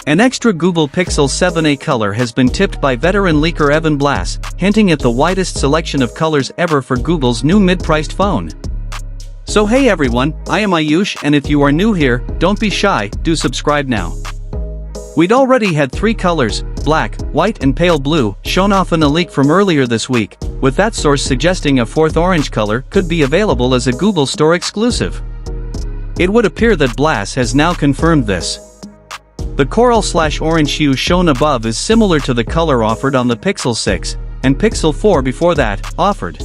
An extra Google Pixel 7a color has been tipped by veteran leaker Evan Blass, hinting at the widest selection of colors ever for Google's new mid-priced phone. So hey everyone, I am Ayush, and if you are new here, don't be shy, do subscribe now. We'd already had 3 colors, black, white and pale blue, shown off in a leak from earlier this week, with that source suggesting a 4th orange color could be available as a Google Store exclusive. It would appear that Blass has now confirmed this. The coral/orange hue shown above is similar to the color offered on the Pixel 6, and Pixel 4 before that, offered.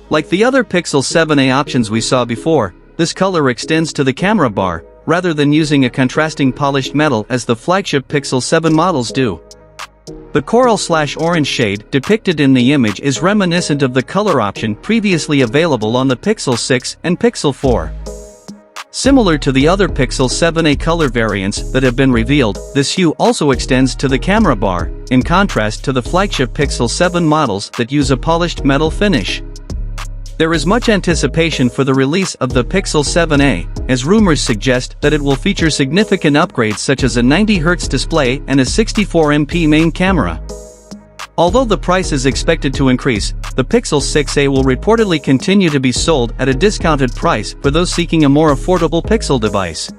Like the other Pixel 7a options we saw before, this color extends to the camera bar, rather than using a contrasting polished metal as the flagship Pixel 7 models do. The coral/orange shade depicted in the image is reminiscent of the color option previously available on the Pixel 6 and Pixel 4. Similar to the other Pixel 7a color variants that have been revealed, this hue also extends to the camera bar, in contrast to the flagship Pixel 7 models that use a polished metal finish. There is much anticipation for the release of the Pixel 7a, as rumors suggest that it will feature significant upgrades such as a 90Hz display and a 64MP main camera. Although the price is expected to increase, the Pixel 6a will reportedly continue to be sold at a discounted price for those seeking a more affordable Pixel device.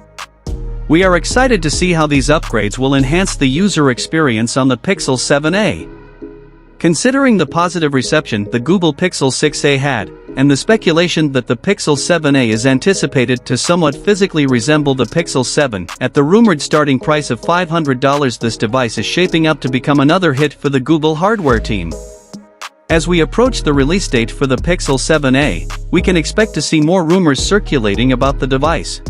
We are excited to see how these upgrades will enhance the user experience on the Pixel 7a. Considering the positive reception the Google Pixel 6a had, and the speculation that the Pixel 7a is anticipated to somewhat physically resemble the Pixel 7, at the rumored starting price of $500, this device is shaping up to become another hit for the Google hardware team. As we approach the release date for the Pixel 7a, we can expect to see more rumors circulating about the device.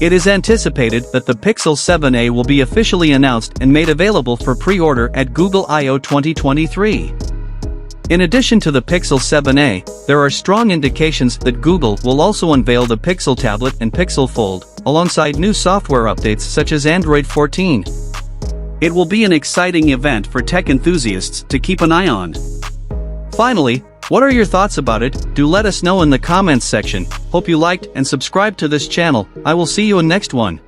It is anticipated that the Pixel 7a will be officially announced and made available for pre-order at Google I/O 2023. In addition to the Pixel 7a, there are strong indications that Google will also unveil the Pixel Tablet and Pixel Fold, alongside new software updates such as Android 14. It will be an exciting event for tech enthusiasts to keep an eye on. Finally, what are your thoughts about it? Do let us know in the comments section. Hope you liked and subscribed to this channel. I will see you in next one.